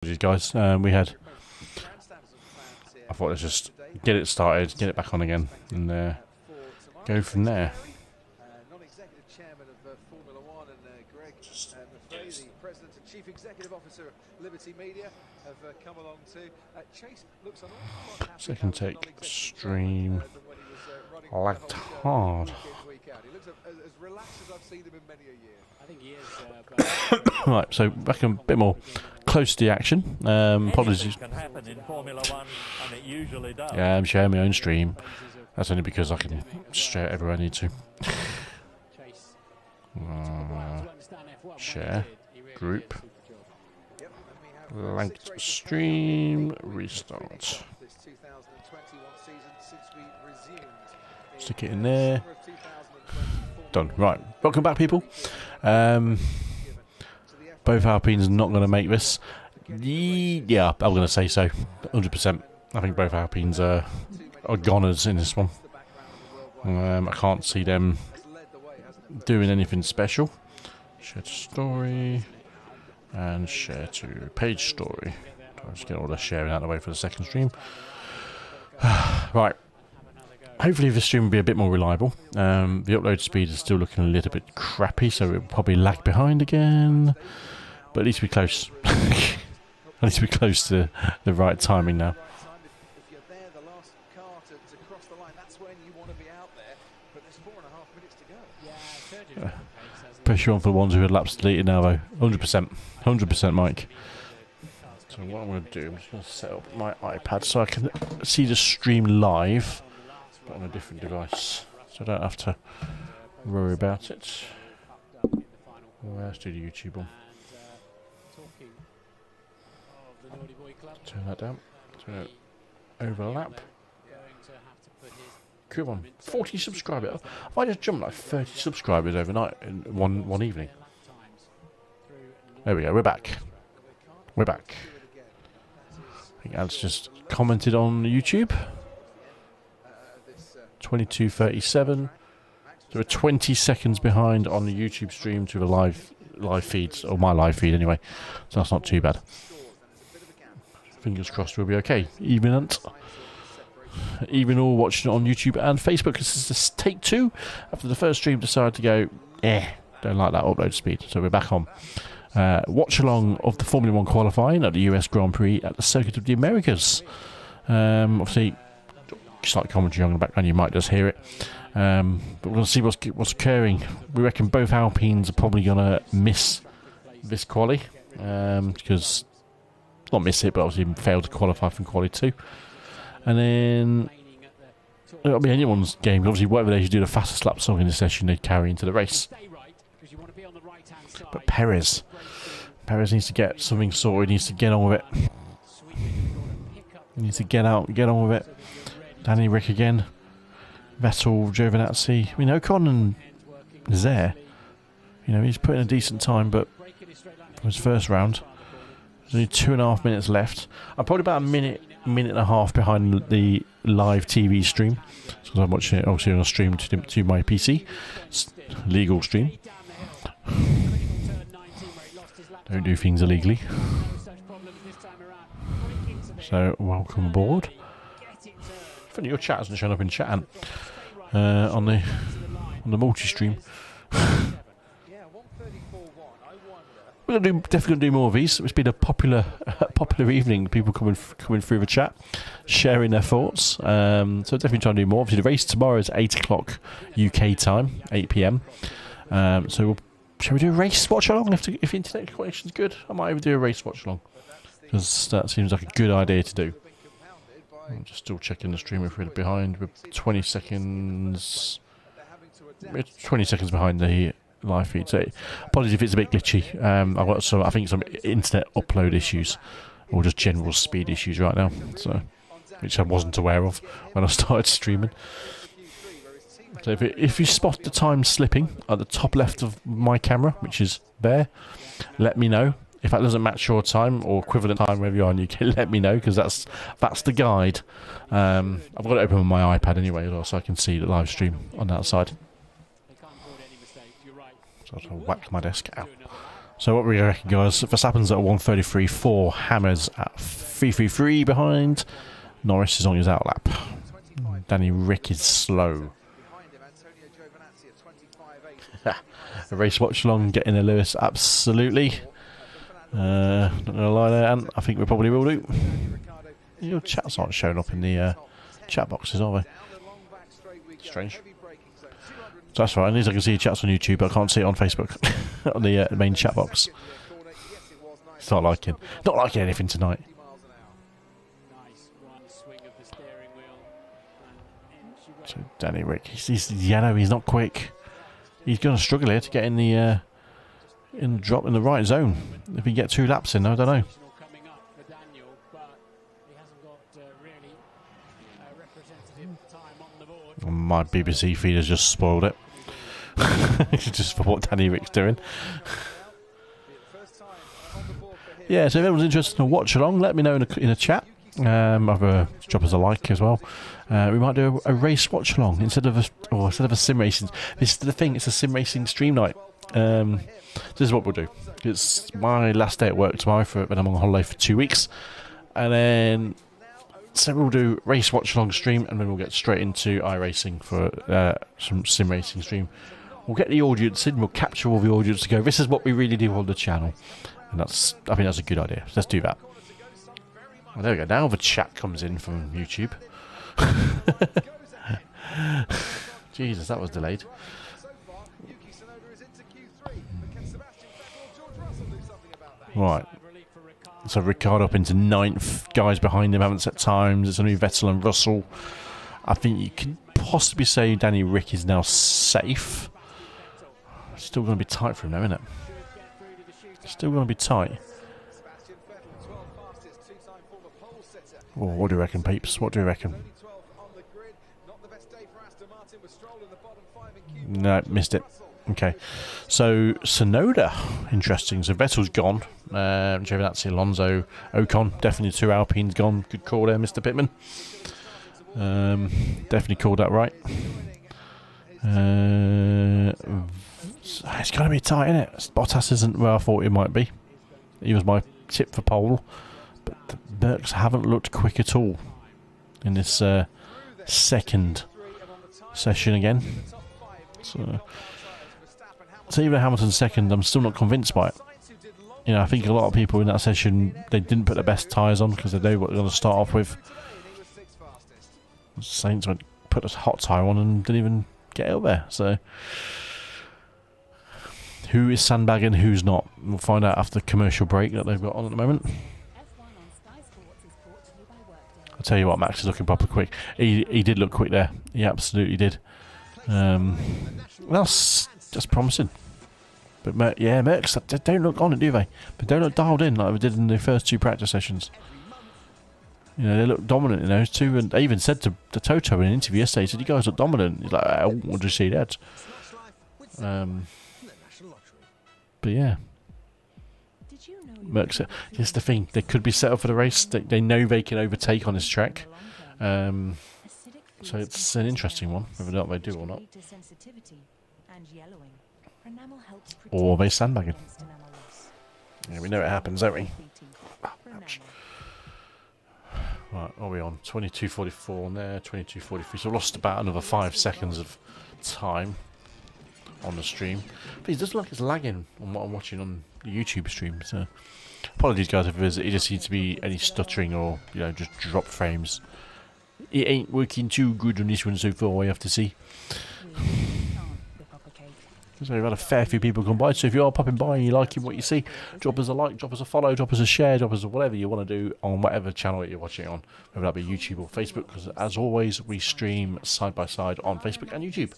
Guys, we had. I thought let's just get it started, get it back on again, and go from there. Non-executive chairman of Formula One and Greg McFay, the president and chief executive officer of Liberty Media, have come along too. Chase looks an awful lot happier. Second take, stream, lagged hard. He looks as relaxed as I've seen him in many a year. I think he is. Right, so back a bit more close to the action. Apologies. Can happen in Formula One, and it usually does. Yeah, I'm sharing my own stream. That's only because I can share it everywhere I need to. Share, group, linked stream, restart. Stick it in there. Done. Right, welcome back, people. Both Alpines not going to make this. Yeah, I'm going to say so. 100%. I think both Alpines are goners in this one. I can't see them doing anything special. Share to story and share to page story. I'll just get all the sharing out of the way for the second stream. Right. Hopefully this stream will be a bit more reliable. The upload speed is still looking a little bit crappy, so it will probably lag behind again. But at least we're close. At least we're close to the right timing now. If you're there, the last car to cross the line, that's when you want to be out there. But there's 4.5 minutes to go. Pressure on for the ones who had laps deleted now, though. 100%. 100%, Mike. So what I'm going to do, I'm just going to set up my iPad so I can see the stream live, but on a different device. So I don't have to worry about it. Let's do the YouTube one. Turn that down. Turn it overlap. Come on, 40 subscribers. If I just jumped like 30 subscribers overnight in one evening. There we go. We're back. We're back. I think Ad's just commented on YouTube. 22:37. So we're 20 seconds behind on the YouTube stream to the live feeds, or my live feed anyway. So that's not too bad. Fingers crossed we'll be okay. Even all watching it on YouTube and Facebook. This is just take two. After the first stream decided to go, don't like that upload speed. So we're back on. Watch along of the Formula 1 qualifying at the US Grand Prix at the Circuit of the Americas. Obviously, slight commentary on the background, you might just hear it. But we're going to see what's occurring. We reckon both Alpines are probably going to miss this quali. Because, not miss it, but obviously failed to qualify from quali 2. And then it'll be anyone's game. Obviously, whatever they should do, the fastest lap song in the session, they carry into the race. But Perez needs to get something sorted. He needs to get on with it. He needs to get on with it. Danny Rick again. Vettel, Giovinazzi. I mean, Ocon is there. You know, he's putting a decent time, but for his first round, there's only 2.5 minutes left. I'm probably about a minute and a half behind the live TV stream, because I'm watching it obviously on a stream to my PC. It's legal stream. Don't do things illegally. So welcome aboard. Funny, your chat hasn't shown up in chat on the multi-stream. We're definitely going to do more of these. It's been a popular evening. People coming through the chat, sharing their thoughts. So definitely trying to do more. Obviously, the race tomorrow is 8 o'clock UK time, 8 PM. So shall we do a race watch along if the internet connection's good? I might even do a race watch along, because that seems like a good idea to do. I'm just still checking the stream if we're behind. We're 20 seconds. We're 20 seconds behind the live feed. So apologies if it's a bit glitchy. I've got some internet upload issues, or just general speed issues right now. So, which I wasn't aware of when I started streaming. So if you spot the time slipping at the top left of my camera, which is there, let me know. If that doesn't match your time or equivalent time wherever you are, you can let me know, because that's the guide. I've got it open on my iPad anyway, so I can see the live stream on that side. So I'll whack my desk out. So what we reckon, guys? Verstappen's at 1:33.4, Hammer's at 3:33 behind. Norris is on his outlap. Danny Rick is slow. A race watch along, getting a Lewis, absolutely. Not gonna lie there, and I think we probably will do. Your chats aren't showing up in the chat boxes, are they? Strange. So that's right. At least I can see your chats on YouTube, but I can't see it on Facebook on the main chat box. It's not liking anything tonight. So Danny Rick, he's yellow. He's not quick. He's going to struggle here to get in the drop in the right zone. If he get 2 laps in, I don't know. My BBC feed has just spoiled it. Just for what Danny Rick's doing. Yeah, so if anyone's interested in a watch along, let me know in a chat. Drop us a like as well. We might do a race watch along instead of a sim racing. This is the thing; it's a sim racing stream night. This is what we'll do. It's my last day at work tomorrow when I'm on holiday for 2 weeks, and then so we'll do race watch along stream, and then we'll get straight into iRacing for some sim racing stream. We'll get the audience in. We'll capture all the audience to go. This is what we really do on the channel, and I think that's a good idea. So let's do that. Well, there we go. Now the chat comes in from YouTube. Jesus, that was delayed. Right. So Ricciardo up into 9th. Guys behind him haven't set times. It's only Vettel and Russell. I think you can possibly say Danny Rick is now safe. Still going to be tight for him though, isn't it? Still going to be tight. Oh, what do you reckon, peeps? What do you reckon? No, missed it. Okay. So, Sonoda. Interesting. So, Vettel's gone. Giovinazzi, Alonso, Ocon. Definitely 2 Alpines gone. Good call there, Mr. Pittman. Definitely called that right. It's going to be tight, isn't it? Bottas isn't where I thought he might be. He was my tip for pole. But the Mercs haven't looked quick at all in this second session again. So even Hamilton's second, I'm still not convinced by it. You know, I think a lot of people in that session, they didn't put the best tyres on because they know what they're going to start off with. Saints went put a hot tyre on and didn't even get out there. So who is sandbagging, who's not? We'll find out after the commercial break that they've got on at the moment. I'll tell you what, Max is looking proper quick. He did look quick there. He absolutely did. That's just promising. But Mercs, they don't look on it, do they? They don't look dialed in like we did in the first 2 practice sessions. You know, they look dominant in those 2. And I even said to Toto in an interview yesterday, he said, "You guys look dominant." He's like, "I want to see that." But yeah. Mercs, here's the thing, they could be set up for the race. They know they can overtake on this track. So it's an interesting one, whether or not they do or not. Or they sandbagging. Yeah, we know it happens, don't we? Ouch. Right, what are we on? 22.44 on there, 22.43. So we lost about another 5 seconds of time on the stream. But it doesn't look like it's lagging on what I'm watching on the YouTube stream. So apologies, guys, if it just seems to be any stuttering or, you know, just drop frames. It ain't working too good on this one so far, I have to see. So we've had a fair few people come by, so if you are popping by and you're liking what you see, drop us a like, drop us a follow, drop us a share, drop us a whatever you want to do on whatever channel you're watching it on, whether that be YouTube or Facebook, because as always, we stream side by side on Facebook and YouTube.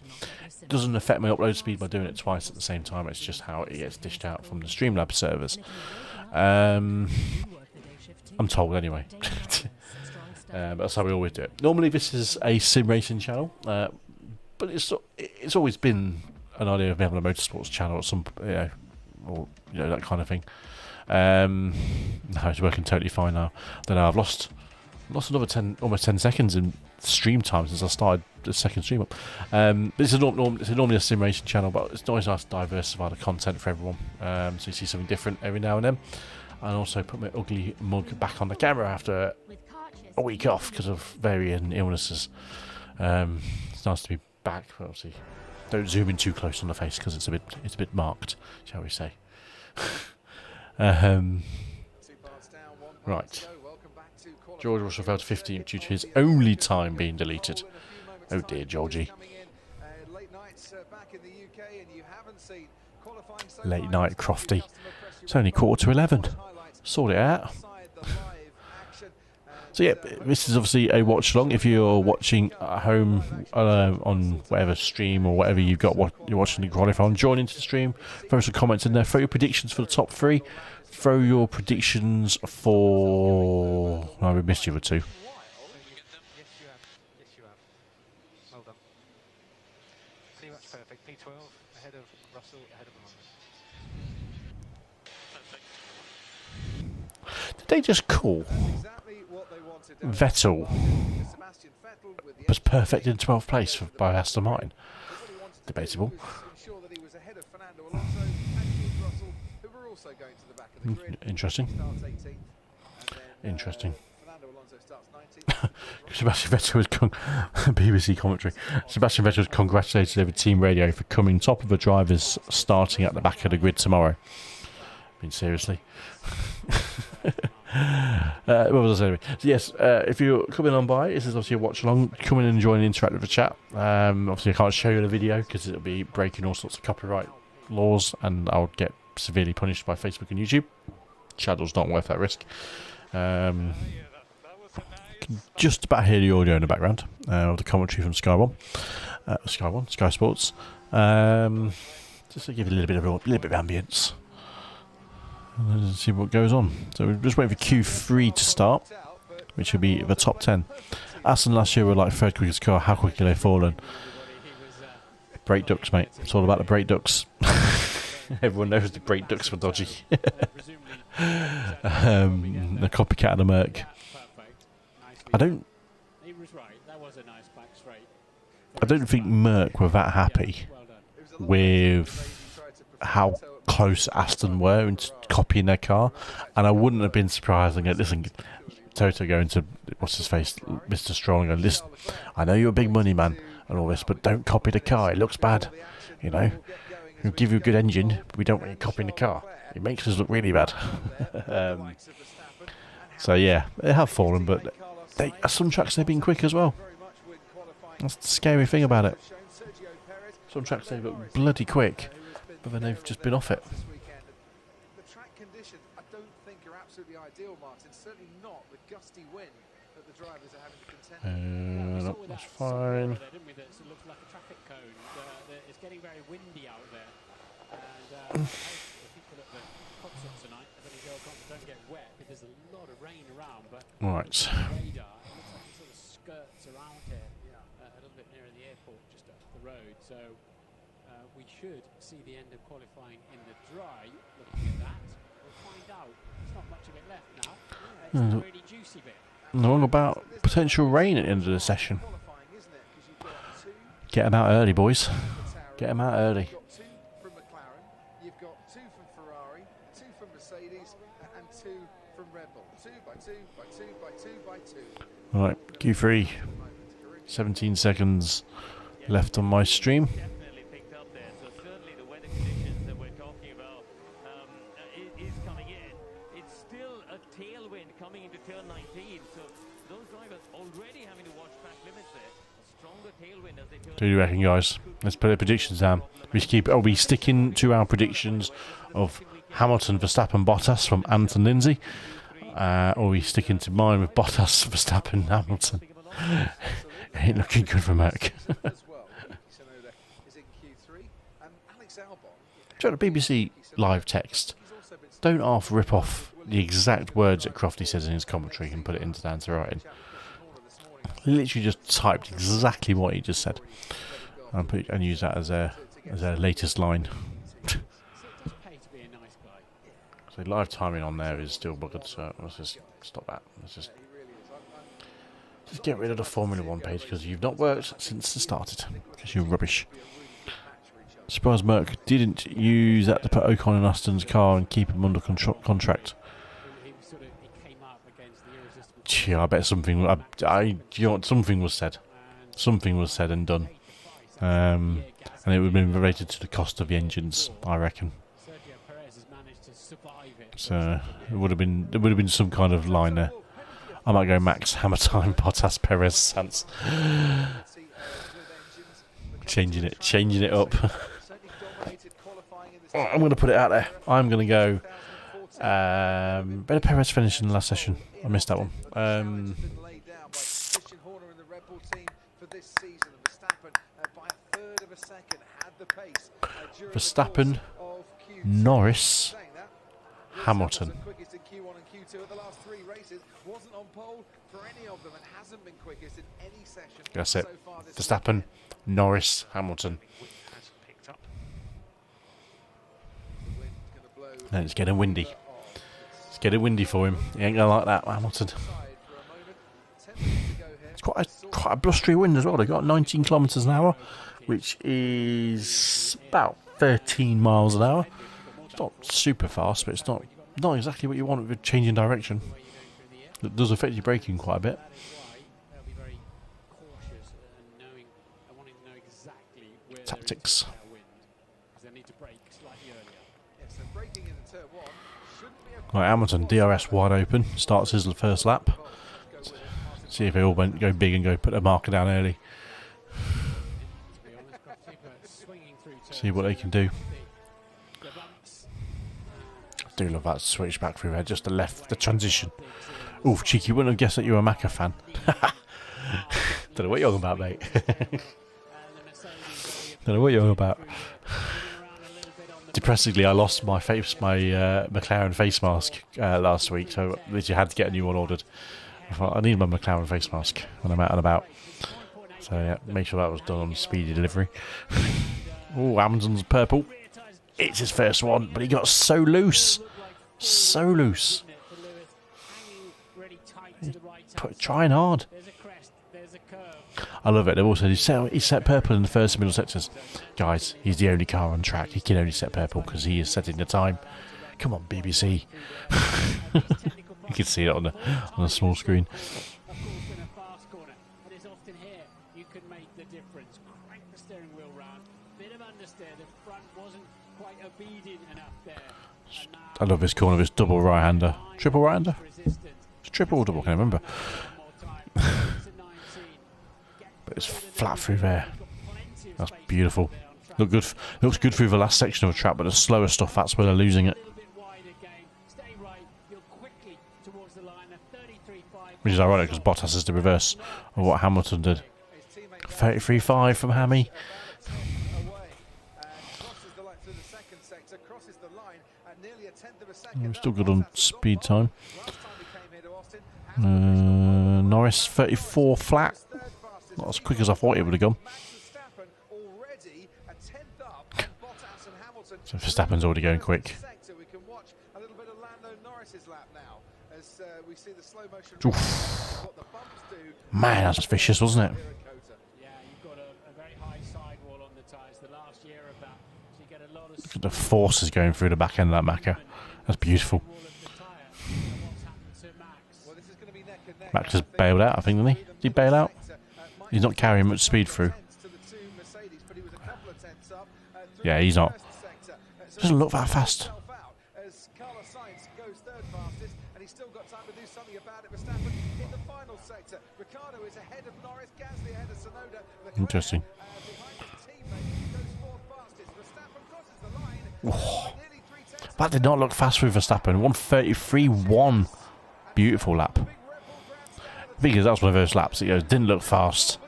It doesn't affect my upload speed by doing it twice at the same time, it's just how it gets dished out from the Streamlabs servers. I'm told anyway. But that's how we always do it. Normally this is a sim racing channel, but it's always been an idea of having a motorsports channel or some, or that kind of thing. No, it's working totally fine now. Then I've lost another almost 10 seconds in stream time since I started the second stream up. This is normally a sim racing channel, but it's always nice to diversify the content for everyone. So you see something different every now and then. And also put my ugly mug back on the camera after a week off because of varying illnesses. It's nice to be back, but obviously don't zoom in too close on the face because it's a bit marked, shall we say. Right. George Russell fell to 15th due to his only time being deleted. Oh dear, Georgie. Late night, Crofty. It's only 10:45. Sort it out. So yeah, this is obviously a watch along. If you're watching at home on whatever stream or whatever you've got, you're watching the qualifying, join into the stream, throw some comments in there, throw your predictions for the top 3, throw your predictions for... Oh, we missed you with 2. Yes, you have. Well done. Pretty much perfect. P12 ahead of Russell, ahead of London. Did they just call Vettel was perfect in 12th place by Aston Martin? Debatable. Interesting. Interesting. Sebastian Vettel was BBC commentary. Sebastian Vettel was congratulated over team radio for coming top of the drivers starting at the back of the grid tomorrow. I mean, seriously. What was I saying? So yes, if you're coming on by, this is obviously a watch along. Come in and join and interact with the chat. Obviously, I can't show you the video because it'll be breaking all sorts of copyright laws, and I would get severely punished by Facebook and YouTube. Shadow's not worth that risk. Can just about hear the audio in the background of the commentary from Sky Sports. Just to give it a little bit of ambience. Let's see what goes on. So we're just waiting for Q3 to start, which will be the top 10. Aston last year were like third quickest car. How quickly they've fallen. Brake ducts, mate. It's all about the brake ducts. Everyone knows the brake ducts were dodgy. The copycat of the Merc. I don't think Merc were that happy with how close Aston were in copying their car, and I wouldn't have been surprised. And listen, Toto going to what's his face, Mr. Strong, and listen, I know you're a big money man and all this, but don't copy the car. It looks bad, you know. We'll give you a good engine, but we don't want you copying the car. It makes us look really bad. So yeah, they have fallen, but some tracks they've been quick as well. That's the scary thing about it. Some tracks they've looked bloody quick, but then they've just been off it. The track conditions, I don't think, are absolutely ideal, Martin. Certainly not the gusty wind that the drivers are having to contend with. No, that's fine. It looks like a traffic cone. It's getting very windy out there. And the people at the concert tonight, I think don't get wet because there's a lot of rain around. But right. Radar, it looks like it sort of skirts around here, a little bit nearer the airport, just up the road. So we should see the end of qualifying in the dry. Looking at that, we'll find out. There's not much of it left now. It's a really juicy bit. All about potential rain at the end of the session. Get them out early, boys. Get them out early. You've got 2 from McLaren, you've got 2 from Ferrari, 2 from Mercedes, and 2 from Red Bull. 2 by 2 by 2 by 2 by 2. Right, Q3. 17 seconds left on my stream. Definitely picked up there. So certainly the weather conditions that we're talking about is coming in. It's still a tailwind coming into turn 19. So those drivers already having to watch track limits there. A stronger tailwind as they turn. What do you reckon, guys? Let's put the predictions down. Are we sticking to our predictions of Hamilton, Verstappen, Bottas from Anton Lindsay? Or are we sticking to mine with Bottas, Verstappen, Hamilton? Ain't looking good for Merc. Do you know the BBC live text? Don't half rip off the exact words that Crofty says in his commentary and put it into the answer writing. He literally just typed exactly what he just said and use that as their latest line. So live timing on there is still buggered, so let's just stop that. Let's just Just get rid of the Formula 1 page because you've not worked since it started. Because you're rubbish. Surprise Merck didn't use that to put Ocon in Aston's car and keep him under contract. Yeah, I bet something. You know what? Something was said. Something was said and done. And it would have been related to the cost of the engines, I reckon. So it would have been. There would have been some kind of line there. I might go Max, Hammer Time, Bottas, Perez, Sanz. Changing it up. I'm going to put it out there. I'm going to go. Better Perez finish in the last session. I missed that one. Verstappen, Norris, Hamilton. That's it. Verstappen, Norris, Hamilton. And it's getting windy. It's getting windy for him. He ain't gonna like that, Hamilton. It's quite a blustery wind as well. They got 19 kilometres an hour, which is about 13 miles an hour. It's not super fast, but it's not exactly what you want with changing direction. It does affect your braking quite a bit. Tactics. Right, Hamilton, DRS wide open, starts his first lap. See if they all go big and go put a marker down early. See what they can do. I do love that switch back through there, just the transition. Oof, cheeky, wouldn't have guessed that you were a Macca fan. Don't know what you're on about, mate. Don't know what you're on about. Depressingly, I lost my McLaren face mask last week, so I literally had to get a new one ordered. I thought I need my McLaren face mask when I'm out and about. So yeah, make sure that was done on speedy delivery. Oh, Amazon's purple. It's his first one, but he got so loose. So loose. Trying hard. I love it. They've also he set purple in the first and middle sectors. Guys, he's the only car on track. He can only set purple because he is setting the time. Come on, BBC. You can see it on a small screen. I love this corner, this double right-hander. Triple right-hander? It's triple or double, can't remember. But it's flat through there. That's beautiful. Looks good through the last section of the track, but the slower stuff, that's where they're losing it. Which is ironic because Bottas is the reverse of what Hamilton did. 33.5 from Hammy. We're still good on speed time. Norris 34 flat. Not as quick as I thought it would have gone. So Verstappen's already going quick. Oof. Man, that's vicious, wasn't it? Look at the forces going through the back end of that Macca. That's beautiful. Max has bailed out, I think, didn't he? Did he bail out? He's not carrying much speed through. Yeah, he's not. Doesn't look that fast. Interesting. Oh, that did not look fast with Verstappen. 1:33.1. Beautiful lap. Because that was one of those laps that didn't look fast,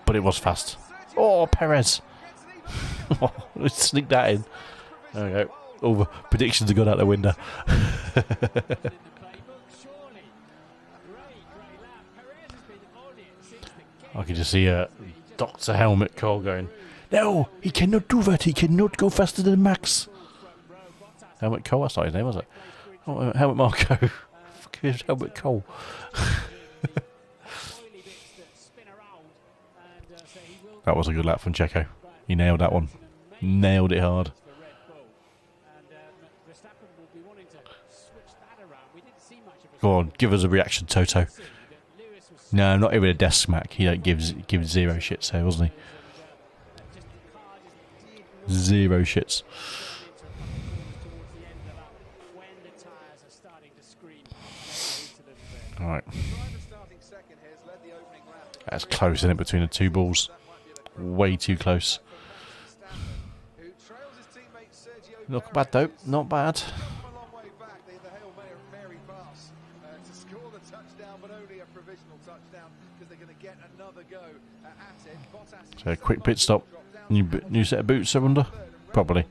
but it was fast. Oh, Perez. Let's sneak that in. There we go. All the predictions have gone out the window. I can just see Dr. Helmut Cole going, no, he cannot do that. He cannot go faster than Max. Helmut Cole, that's not his name, was it? Oh, Helmut Marko. Fuck, Helmut Cole. That was a good lap from Checo. He nailed that one. Nailed it hard. Go on, give us a reaction, Toto. No, not even a desk smack. He don't give zero shits there, wasn't he? Zero shits. Alright. That's close, isn't it, between the two balls? Way too close. Not bad though, not bad. So a quick pit stop. New set of boots, I wonder? Probably.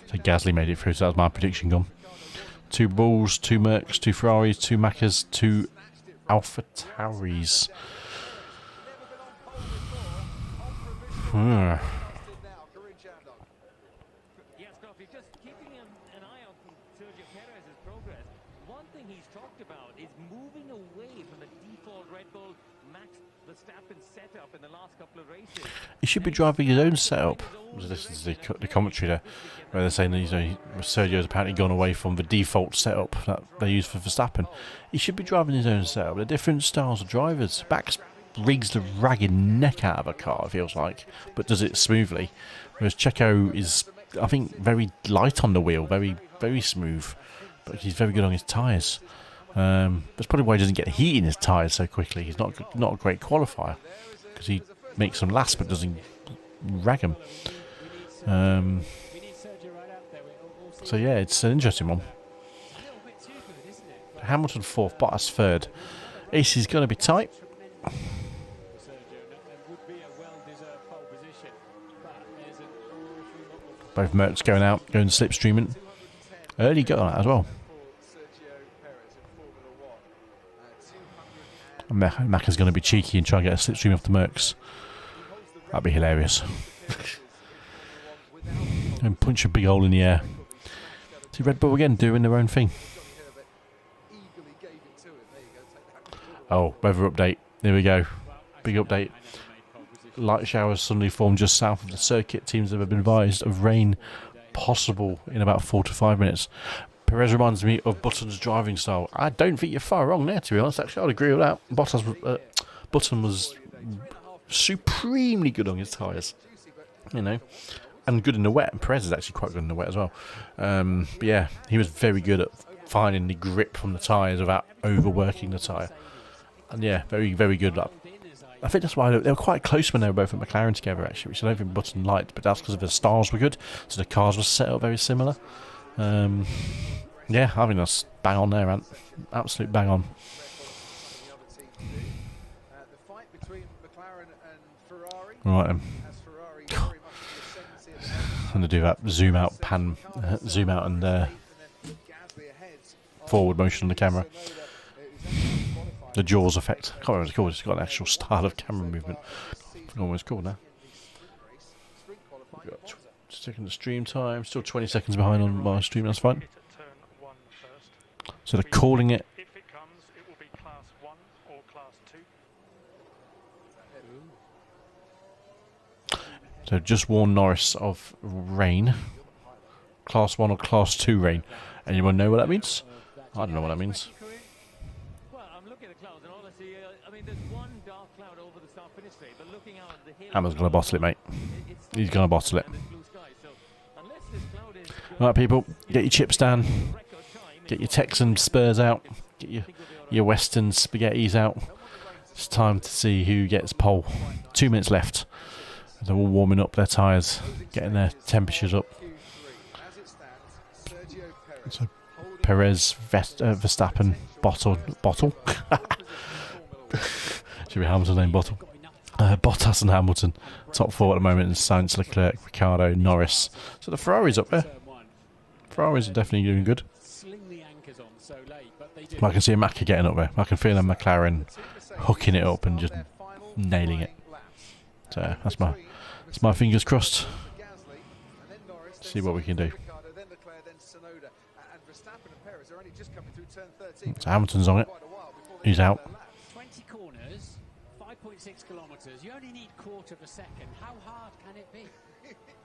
So Gasly made it through, so that was my prediction gone. 2 Bulls, 2 Mercs, 2 Ferraris, 2 Maccas, 2 Alpha Tauris. Yes, Coffee, just keeping an eye on Sergio Perez's progress. One thing he's talked about is moving away from the default Red Bull Max Verstappen setup in the last couple of races. He should be driving his own setup. This is the commentary there, where they're saying that Sergio's apparently gone away from the default setup that they use for Verstappen. He should be driving his own setup. They're different styles of drivers. Max rigs the ragged neck out of a car, it feels like, but does it smoothly. Whereas Checo is, I think, very light on the wheel, very, very smooth, but he's very good on his tyres. That's probably why he doesn't get heat in his tyres so quickly. He's not a great qualifier, because he makes them last but doesn't rag them. So yeah, it's an interesting one. Hamilton 4th, Bottas 3rd. Ace's going to be tight. Both Mercs going out, going slipstreaming. Early go on that as well. Macca's going to be cheeky and try and get a slipstream off the Mercs. That'd be hilarious. And punch a big hole in the air. See Red Bull again doing their own thing. Oh, weather update. There we go. Big update. Light showers suddenly formed just south of the circuit. Teams have been advised of rain possible in about 4 to 5 minutes. Perez reminds me of Button's driving style. I don't think you're far wrong there, to be honest. Actually, I'd agree with that. Button was supremely good on his tyres, you know, and good in the wet. And Perez is actually quite good in the wet as well. But yeah, he was very good at finding the grip from the tyres without overworking the tyre. And yeah, very, very good. I think that's why they were quite close when they were both at McLaren together, actually, which I don't think Button liked, but that's because of the styles were good, so the cars were set up very similar. Yeah, I think that's bang on there, Ant. Absolute bang on. Right then. I'm going to do that zoom out, pan, zoom out and forward motion on the camera. The Jaws effect. I can't remember what it's called. It's got an actual style of camera movement. I don't know what it's called now. Sticking the stream time. Still 20 seconds behind on my stream. That's fine. So they're calling it. If it comes, it will be class 1 or class 2. So just warn Norris of rain. Class 1 or class 2 rain. Anyone know what that means? I don't know what that means. Hammer's going to bottle it, mate. He's going to bottle it. Alright, people, get your chips down. Get your Texan Spurs out. Get your Western spaghettis out. It's time to see who gets pole. 2 minutes left. They're all warming up their tyres, getting their temperatures up. So Perez, Verstappen, Bottle. Should be Hamilton's name, Bottle. Bottas and Hamilton, top 4 at the moment, and Sainz, Leclerc, Ricardo, Norris. So the Ferraris up there. Ferraris are definitely doing good. I can see a Macca getting up there. I can feel a McLaren hooking it up and just nailing it. So that's my fingers crossed. See what we can do. So Hamilton's on it. He's out. 20 corners, 5.6 kilometres. You only need quarter of a second. How hard can it be?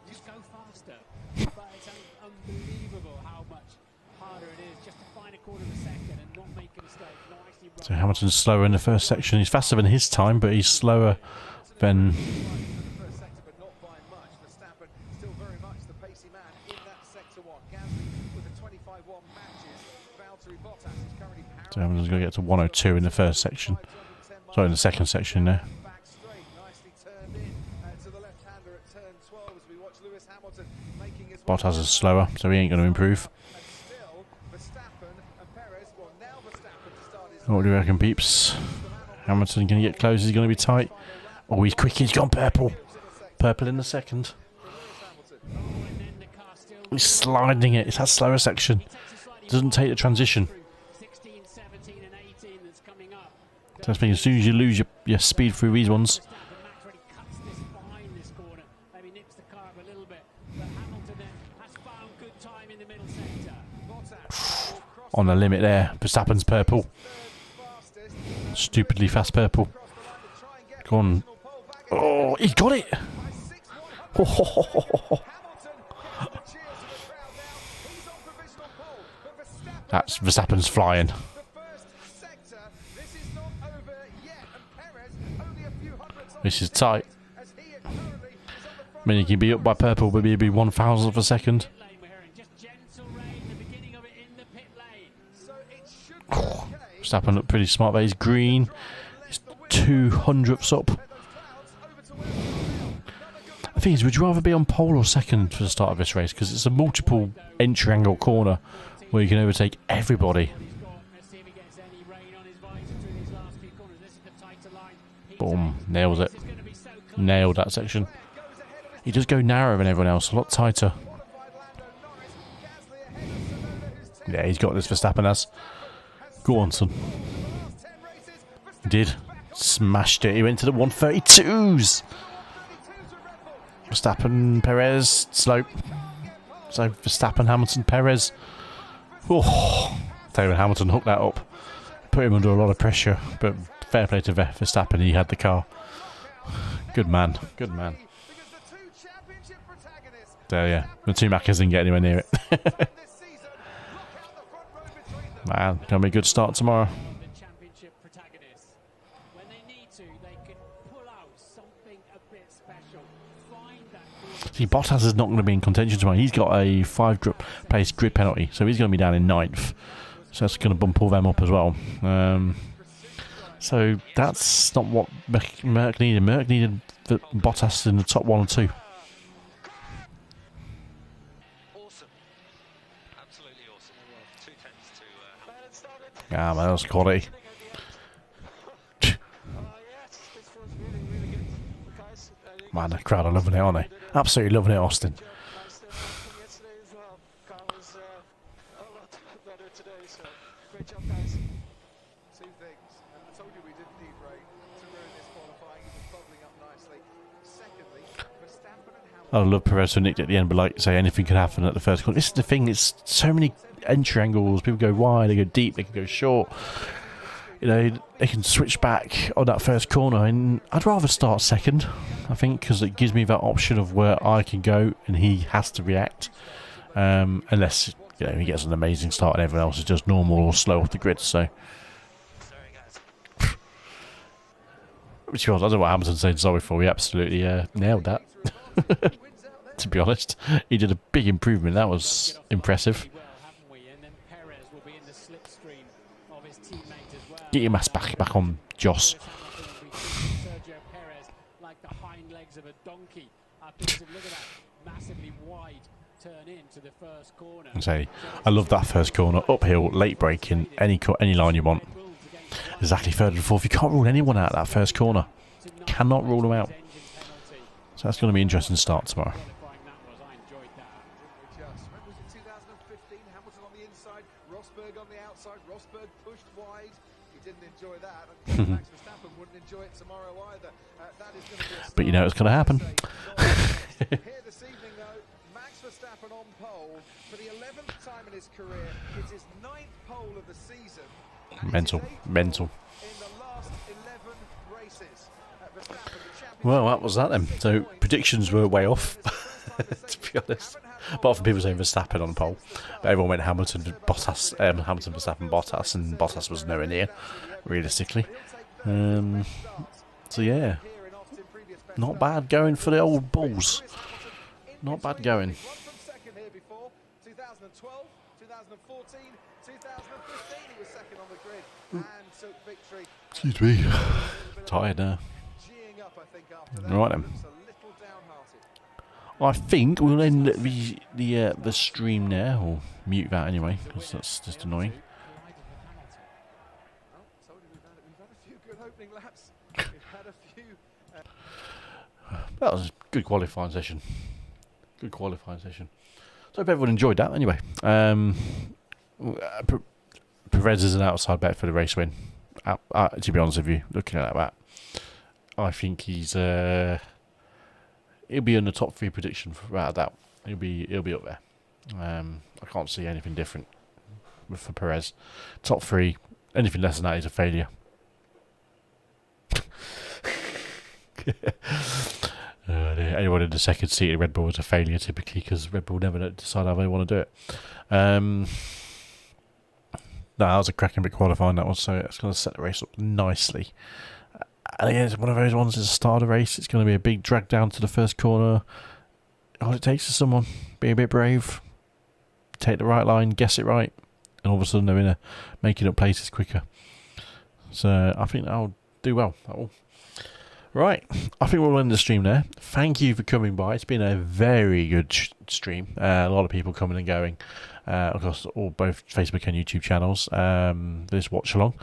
Just go faster. But it's unbelievable how much harder it is just to find a quarter of a second and not make a mistake. Not actually run. So Hamilton's slower in the first section. He's faster than his time, but he's slower than... First sector, but not by much. Verstappen still very much the pacey man in that sector one. Gasly with the 25-1 matches. Valtteri Bottas is currently So Hamilton's going to get to 102 in the first section. Sorry, in the second section there. back straight, nicely turned in to the left-hander at turn 12 as we watch Lewis Hamilton making his way. Bottas is slower, so he ain't going to improve. And still, Verstappen and Perez. Well, now Verstappen to start his What do you reckon, peeps? Hamilton going to get close? He's going to be tight. Oh, he's quick. He's gone purple. Purple in the second. He's sliding it. It's that slower section. Doesn't take the transition. 16, 17 and 18 that's coming up. So that's as soon as you lose your speed through these ones, Max really cuts this fine this corner. Maybe nips the car up a little bit. But Hamilton then has found good time in the middle sector. on the limit there. Verstappen's purple. Stupidly fast purple. Go on. Oh, he got it! That's Verstappen's flying. This is tight. I mean, he can be up by purple, but maybe 1,000th of a second. Verstappen looked pretty smart there. He's green. He's 200ths up. The thing is, would you rather be on pole or second for the start of this race? Because it's a multiple entry angle corner where you can overtake everybody. Boom. Nails it. Nailed that section. He does go narrower than everyone else, a lot tighter. Yeah, he's got this. Verstappen has. Go on, son. He did. Smashed it. He went to the 132s. Verstappen, Perez, slope. So Verstappen, Hamilton, Perez. Oh, David Hamilton hooked that up. Put him under a lot of pressure, but fair play to Verstappen. He had the car. Good man. Good man. There, yeah. The two Maccas didn't get anywhere near it. Man, gonna be a good start tomorrow. See, Bottas is not going to be in contention tomorrow. He's got a 5-place grid penalty, so he's going to be down in 9th. So that's going to bump all them up as well. So that's not what Merck needed. Merck needed Bottas in the top 1 or 2. Awesome. Absolutely awesome. 2 tenths to Ah, man, that was quality. Man, the crowd are loving it, aren't they? Absolutely loving it, Austin. Two things. I told you we didn't need rain to ruin this qualifying. It was bubbling up nicely. Secondly, Verstappen and Hamilton. I love Perez who nicked at the end, but like say, anything could happen at the first corner. This is the thing, it's so many entry angles. People go wide, they go deep, they can go short. You know, they can switch back on that first corner, and I'd rather start second, I think, because it gives me that option of where I can go and he has to react. Unless, you know, he gets an amazing start and everyone else is just normal or slow off the grid, so. Which was, I don't know what Hamilton said sorry for, he absolutely nailed that. To be honest, he did a big improvement, that was impressive. Get your mass back on Joss. Like the hind legs of a donkey. Look at that massively wide turn into the first corner. I love that first corner, uphill, late braking, any line you want. Exactly, third and fourth. You can't rule anyone out that first corner. Cannot rule them out. So that's going to be an interesting start tomorrow. Was it 2015? Hamilton on the inside, Rosberg on the outside. Rosberg pushed wide. He didn't enjoy that. And Max Verstappen wouldn't enjoy it tomorrow either. That is going to be a But you know it's going to happen. Here this evening, though, Max Verstappen on pole for the 11th time in his career. It's his 9th pole of the season. Mental. Mental. In the last 11 races. Verstappen, the champion. Well, that was that then. So predictions were way off, to be honest. Apart from people saying Verstappen on the pole, but everyone went Hamilton, Bottas, Hamilton, Verstappen, Bottas, and Bottas was nowhere near, realistically. So yeah, not bad going for the old Bulls. Not bad going. 2012, 2014, 2015 he was second on the grid and took victory. Excuse me, tired now. Geeing up, I think, after that. Right then. Looks a little downhearted. I think we'll end the stream now, or mute that anyway, because that's just annoying. Well, told you we've had a few good opening laps. We've had a few. That was a good qualifying session. Good qualifying session. So I hope everyone enjoyed that. Anyway, Perez is an outside bet for the race win. To be honest with you, looking at that, I think he's he'll be in the top 3 prediction without a doubt. He'll be up there. I can't see anything different for Perez. Top 3, anything less than that is a failure. Anyone in the second seat of Red Bull is a failure typically, because Red Bull never decide how they want to do it. No, that was a cracking bit qualifying, that was, so it's going to set the race up nicely. And again, it's one of those ones, it's a start of the race, it's going to be a big drag down to the first corner. All it takes is someone, be a bit brave, take the right line, guess it right, and all of a sudden they're in a making up places quicker. So I think that'll do well, that will. Right, I think we'll end the stream there. Thank you for coming by. It's been a very good stream. A lot of people coming and going across both Facebook and YouTube channels. This watch along.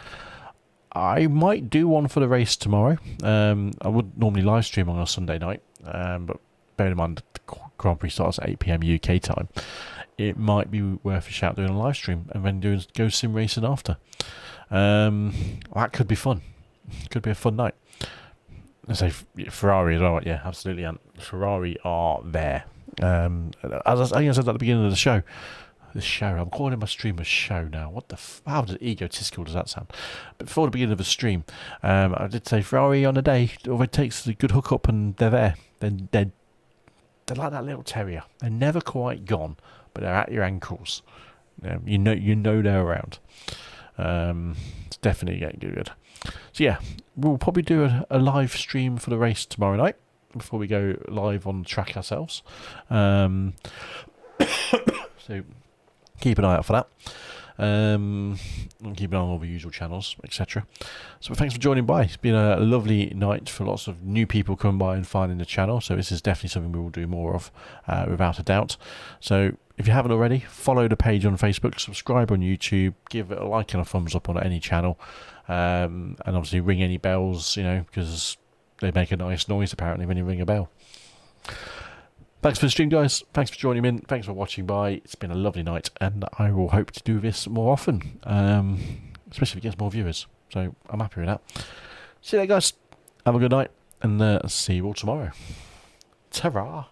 I might do one for the race tomorrow. I would normally live stream on a Sunday night, but bear in mind the Grand Prix starts at 8 PM UK time. It might be worth a shout doing a live stream and then go sim racing after. That could be fun. Could be a fun night. I say Ferrari as well. Yeah, absolutely. And Ferrari are there. As I said at the beginning of the show, I'm calling my stream a show now. What the? How egotistical does that sound? But before the beginning of the stream, I did say Ferrari on a day, if it takes a good hook up and they're there, then they're like that little terrier. They're never quite gone, but they're at your ankles. You know they're around. It's definitely getting good. So yeah, we'll probably do a live stream for the race tomorrow night before we go live on the track ourselves. So keep an eye out for that. And keep an eye on all the usual channels, etc. So thanks for joining by. It's been a lovely night for lots of new people coming by and finding the channel. So this is definitely something we will do more of, without a doubt. So if you haven't already, follow the page on Facebook, subscribe on YouTube, give it a like and a thumbs up on any channel. And obviously ring any bells, because they make a nice noise apparently when you ring a bell. Thanks for the stream, guys. Thanks for joining in. Thanks for watching by. It's been a lovely night, and I will hope to do this more often, especially if it gets more viewers. So I'm happy with that. See you later, guys. Have a good night, and see you all tomorrow. Ta-ra.